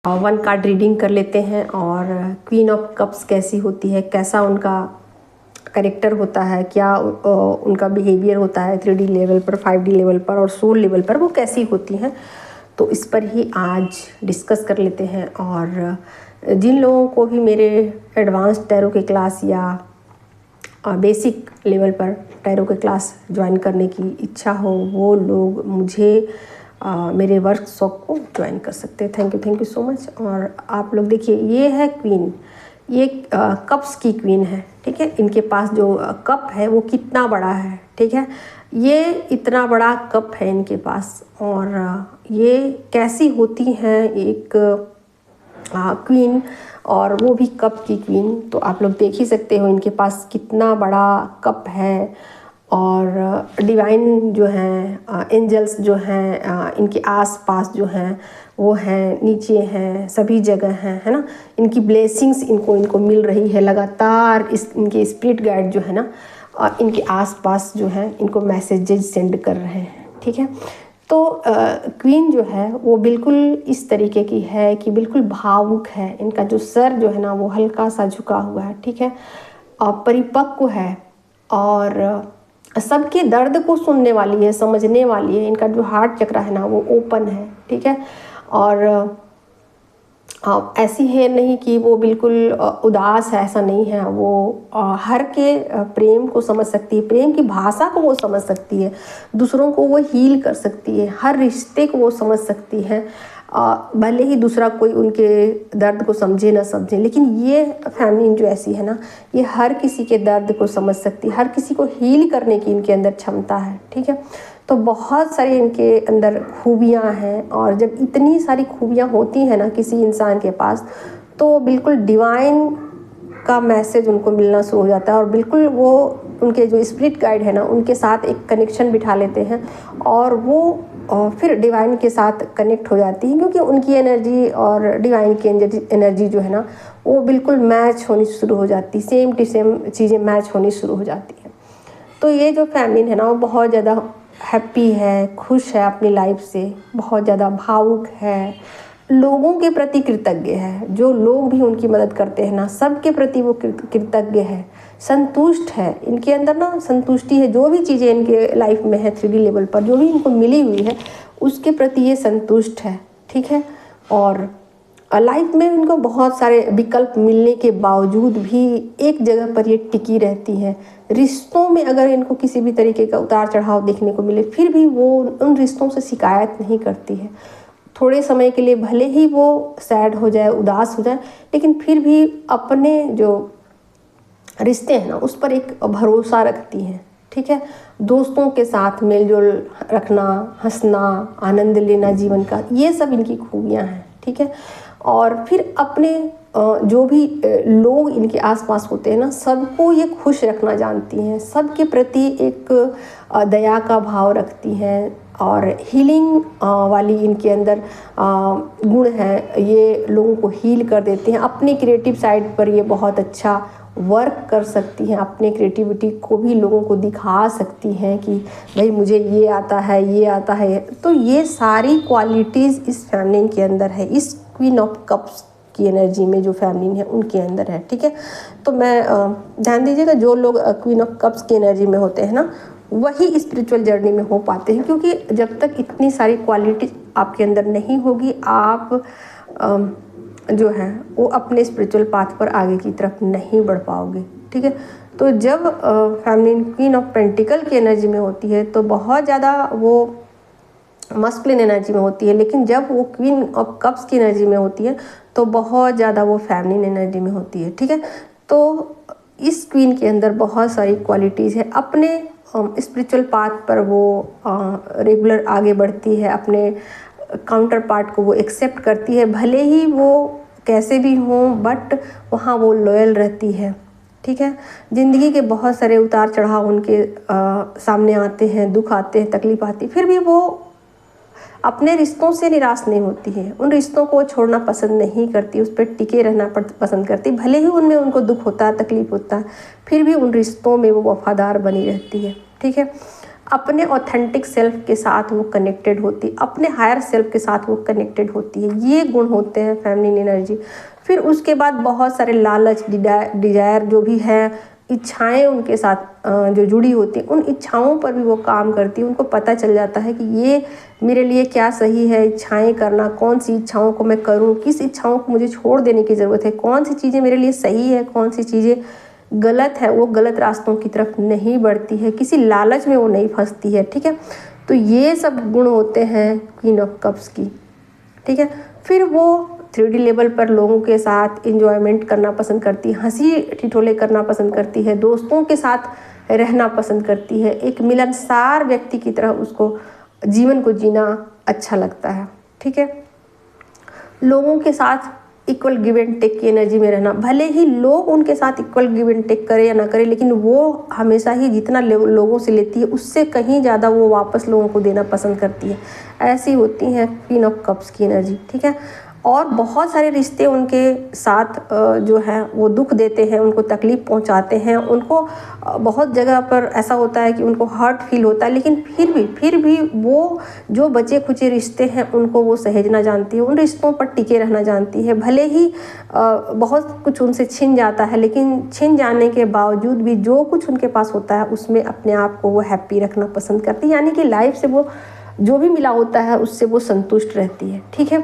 One card reading कर लेते हैं और क्वीन ऑफ कप्स कैसी होती है, कैसा उनका करेक्टर होता है, क्या उनका बिहेवियर होता है 3D लेवल पर, 5D लेवल पर और सोल लेवल पर, वो कैसी होती हैं। तो इस पर ही आज डिस्कस कर लेते हैं। और जिन लोगों को भी मेरे एडवांस टैरो के क्लास या बेसिक लेवल पर टैरो के क्लास ज्वाइन करने की इच्छा हो, वो लोग मुझे मेरे वर्कशॉप को ज्वाइन कर सकते हैं। Thank you so much. और आप लोग देखिए, ये है क्वीन, ये कप्स की क्वीन है, ठीक है। इनके पास जो कप है वो कितना बड़ा है, ठीक है। ये इतना बड़ा कप है इनके पास। और ये कैसी होती हैं एक क्वीन, और वो भी कप की क्वीन। तो आप लोग देख ही सकते हो इनके पास कितना बड़ा कप है। और डिवाइन जो हैं, एंजल्स जो हैं, इनके आसपास जो हैं वो हैं, नीचे हैं, सभी जगह हैं, है ना। इनकी ब्लेसिंग्स इनको मिल रही है लगातार। इनके स्पिरिट गाइड जो है ना, इनके आसपास जो है इनको मैसेजेस सेंड कर रहे हैं, ठीक है। तो क्वीन जो है वो बिल्कुल इस तरीके की है कि बिल्कुल भावुक है। इनका जो सर जो है ना वो हल्का सा झुका हुआ है, ठीक है। और परिपक्व है और सबके दर्द को सुनने वाली है, समझने वाली है। इनका जो हार्ट चक्र है ना वो ओपन है, ठीक है। और ऐसी है नहीं कि वो बिल्कुल उदास है, ऐसा नहीं है। वो हर के प्रेम को समझ सकती है, प्रेम की भाषा को वो समझ सकती है, दूसरों को वो हील कर सकती है, हर रिश्ते को वो समझ सकती है। भले ही दूसरा कोई उनके दर्द को समझे ना समझे, लेकिन ये फैमिली जो ऐसी है ना, ये हर किसी के दर्द को समझ सकती है, हर किसी को हील करने की इनके अंदर क्षमता है, ठीक है। तो बहुत सारी इनके अंदर खूबियाँ हैं। और जब इतनी सारी खूबियाँ होती हैं ना किसी इंसान के पास, तो बिल्कुल डिवाइन का मैसेज उनको मिलना शुरू हो जाता है। और बिल्कुल वो उनके जो स्पिरिट गाइड है ना, उनके साथ एक कनेक्शन बिठा लेते हैं और वो फिर डिवाइन के साथ कनेक्ट हो जाती हैं, क्योंकि उनकी एनर्जी और डिवाइन की एनर्जी जो है ना वो बिल्कुल मैच होनी शुरू हो जाती, सेम टू सेम चीज़ें मैच होनी शुरू हो जाती हैं। तो ये जो फैमिली है ना वो बहुत ज़्यादा हैप्पी है, खुश है अपनी लाइफ से, बहुत ज़्यादा भावुक है, लोगों के प्रति कृतज्ञ है। जो लोग भी उनकी मदद करते हैं ना, सबके प्रति वो कृतज्ञ है, संतुष्ट है। इनके अंदर ना संतुष्टि है। जो भी चीज़ें इनके लाइफ में है 3D लेवल पर जो भी इनको मिली हुई है उसके प्रति ये संतुष्ट है, ठीक है। और लाइफ में इनको बहुत सारे विकल्प मिलने के बावजूद भी एक जगह पर ये टिकी रहती हैं। रिश्तों में अगर इनको किसी भी तरीके का उतार चढ़ाव देखने को मिले, फिर भी वो उन रिश्तों से शिकायत नहीं करती है। थोड़े समय के लिए भले ही वो सैड हो जाए, उदास हो जाए, लेकिन फिर भी अपने जो रिश्ते हैं ना उस पर एक भरोसा रखती हैं, ठीक है। दोस्तों के साथ मेलजोल रखना, हंसना, आनंद लेना जीवन का, ये सब इनकी खूबियाँ हैं, ठीक है। और फिर अपने जो भी लोग इनके आसपास होते हैं ना, सबको ये खुश रखना जानती हैं, सबके प्रति एक दया का भाव रखती हैं। और हीलिंग वाली इनके अंदर गुण है, ये लोगों को हील कर देते हैं। अपनी क्रिएटिव साइड पर ये बहुत अच्छा वर्क कर सकती हैं, अपने क्रिएटिविटी को भी लोगों को दिखा सकती हैं कि भाई मुझे ये आता है, ये आता है। तो ये सारी क्वालिटीज़ इस फैमिली के अंदर है, इस क्वीन ऑफ कप्स की एनर्जी में जो फैमिली है उनके अंदर है, ठीक है। तो मैं ध्यान दीजिएगा, जो लोग क्वीन ऑफ कप्स की एनर्जी में होते हैं ना वही स्पिरिचुअल जर्नी में हो पाते हैं, क्योंकि जब तक इतनी सारी क्वालिटी आपके अंदर नहीं होगी, आप जो है वो अपने स्पिरिचुअल पाथ पर आगे की तरफ नहीं बढ़ पाओगे, ठीक है। तो जब फैमिली क्वीन ऑफ पेंटिकल की एनर्जी में होती है तो बहुत ज़्यादा वो मस्कुलिन एनर्जी में होती है, लेकिन जब वो क्वीन ऑफ कप्स की एनर्जी में होती है तो बहुत ज़्यादा वो फैमिली एनर्जी में होती है, ठीक है। तो इस क्वीन के अंदर बहुत सारी क्वालिटीज़ है। अपने स्पिरिचुअल पाथ पर वो रेगुलर आगे बढ़ती है, अपने काउंटर पार्ट को वो एक्सेप्ट करती है, भले ही वो कैसे भी हों, बट वहाँ वो लॉयल रहती है, ठीक है। ज़िंदगी के बहुत सारे उतार चढ़ाव उनके सामने आते हैं, दुख आते हैं, तकलीफ आती है, फिर भी वो अपने रिश्तों से निराश नहीं होती है। उन रिश्तों को छोड़ना पसंद नहीं करती, उस पर टिके रहना पसंद करती। भले ही उनमें उनको दुख होता है, तकलीफ होता है, फिर भी उन रिश्तों में वो वफादार बनी रहती है, ठीक है। अपने ऑथेंटिक सेल्फ के साथ वो कनेक्टेड होती, अपने हायर सेल्फ के साथ वो कनेक्टेड होती है। ये गुण होते हैं फेमिनिन एनर्जी। फिर उसके बाद बहुत सारे लालच, डिजायर जो भी है, इच्छाएं उनके साथ जो जुड़ी होती हैं, उन इच्छाओं पर भी वो काम करती है। उनको पता चल जाता है कि ये मेरे लिए क्या सही है, इच्छाएं करना, कौन सी इच्छाओं को मैं करूं, किस इच्छाओं को मुझे छोड़ देने की ज़रूरत है, कौन सी चीज़ें मेरे लिए सही है, कौन सी चीज़ें गलत है। वो गलत रास्तों की तरफ नहीं बढ़ती है, किसी लालच में वो नहीं फंसती है। ठीक है, तो ये सब गुण होते हैं क्वीन ऑफ कप्स की। ठीक है, फिर वो 3D लेवल पर लोगों के साथ इंजॉयमेंट करना पसंद करती है, हंसी ठिठोले करना पसंद करती है, दोस्तों के साथ रहना पसंद करती है। एक मिलनसार व्यक्ति की तरह उसको जीवन को जीना अच्छा लगता है। ठीक है, लोगों के साथ इक्वल गिव एंड टेक की एनर्जी में रहना। भले ही लोग उनके साथ इक्वल गिव एंड टेक करे या ना करे, लेकिन वो हमेशा ही जितना लोगों से लेती है उससे कहीं ज़्यादा वो वापस लोगों को देना पसंद करती है। ऐसी होती हैं क्वीन ऑफ कप्स की एनर्जी। ठीक है, और बहुत सारे रिश्ते उनके साथ जो है वो दुख देते हैं, उनको तकलीफ़ पहुंचाते हैं, उनको बहुत जगह पर ऐसा होता है कि उनको हर्ट फील होता है, लेकिन फिर भी वो जो बचे खुचे रिश्ते हैं उनको वो सहेजना जानती है, उन रिश्तों पर टिके रहना जानती है। भले ही बहुत कुछ उनसे छिन जाता है, लेकिन छिन जाने के बावजूद भी जो कुछ उनके पास होता है उसमें अपने आप को वो हैप्पी रखना पसंद करती है। यानी कि लाइफ से वो जो भी मिला होता है उससे वो संतुष्ट रहती है। ठीक है,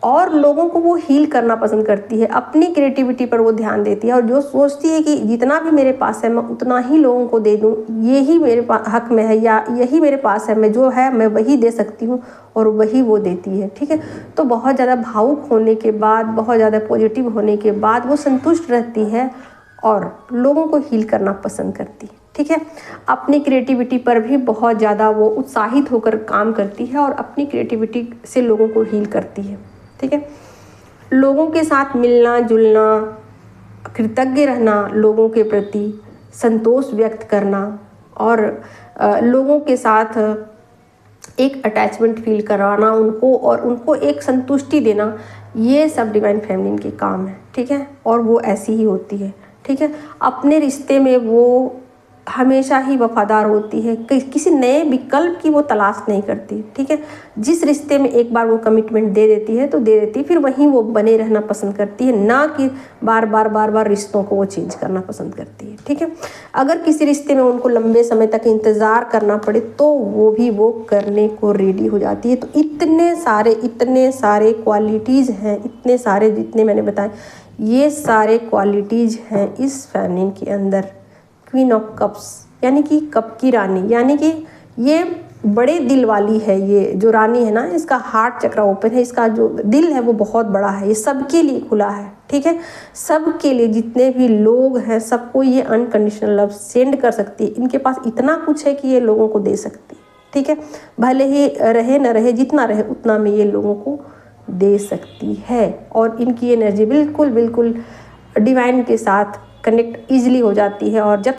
और लोगों को वो हील करना पसंद करती है, अपनी क्रिएटिविटी पर वो ध्यान देती है, और जो सोचती है कि जितना भी मेरे पास है मैं उतना ही लोगों को दे दूँ, यही मेरे हक में है, या यही मेरे पास है, मैं जो है मैं वही दे सकती हूँ, और वही वो देती है। ठीक है, तो बहुत ज़्यादा भावुक होने के बाद, बहुत ज़्यादा पॉजिटिव होने के बाद वो संतुष्ट रहती है और लोगों को हील करना पसंद करती है। ठीक है, अपनी क्रिएटिविटी पर भी बहुत ज़्यादा वो उत्साहित होकर काम करती है और अपनी क्रिएटिविटी से लोगों को हील करती है। ठीक है, लोगों के साथ मिलना जुलना, कृतज्ञ रहना, लोगों के प्रति संतोष व्यक्त करना, और लोगों के साथ एक अटैचमेंट फील कराना उनको, और उनको एक संतुष्टि देना, ये सब डिवाइन फेमिनिन के काम है। ठीक है, और वो ऐसी ही होती है। ठीक है, अपने रिश्ते में वो हमेशा ही वफादार होती है, किसी नए विकल्प की वो तलाश नहीं करती। ठीक है, जिस रिश्ते में एक बार वो कमिटमेंट दे देती है तो दे देती है, फिर वहीं वो बने रहना पसंद करती है, ना कि बार बार रिश्तों को वो चेंज करना पसंद करती है। ठीक है, अगर किसी रिश्ते में उनको लंबे समय तक इंतज़ार करना पड़े तो वो भी वो करने को रेडी हो जाती है। तो इतने सारे क्वालिटीज़ हैं, इतने सारे जितने मैंने बताए, ये सारे क्वालिटीज़ हैं इस फेमिनिन के अंदर। क्वीन ऑफ कप्स यानी कि कप की रानी, यानी कि ये बड़े दिल वाली है। ये जो रानी है ना, इसका हार्ट चक्र ओपन है, इसका जो दिल है वो बहुत बड़ा है, ये सबके लिए खुला है। ठीक है, सबके लिए, जितने भी लोग हैं सबको ये अनकंडीशनल लव सेंड कर सकती है। इनके पास इतना कुछ है कि ये लोगों को दे सकती है। ठीक है, भले ही रहे न रहे, जितना रहे उतना में ये लोगों को दे सकती है, और इनकी एनर्जी बिल्कुल डिवाइन के साथ कनेक्ट ईजिली हो जाती है। और जब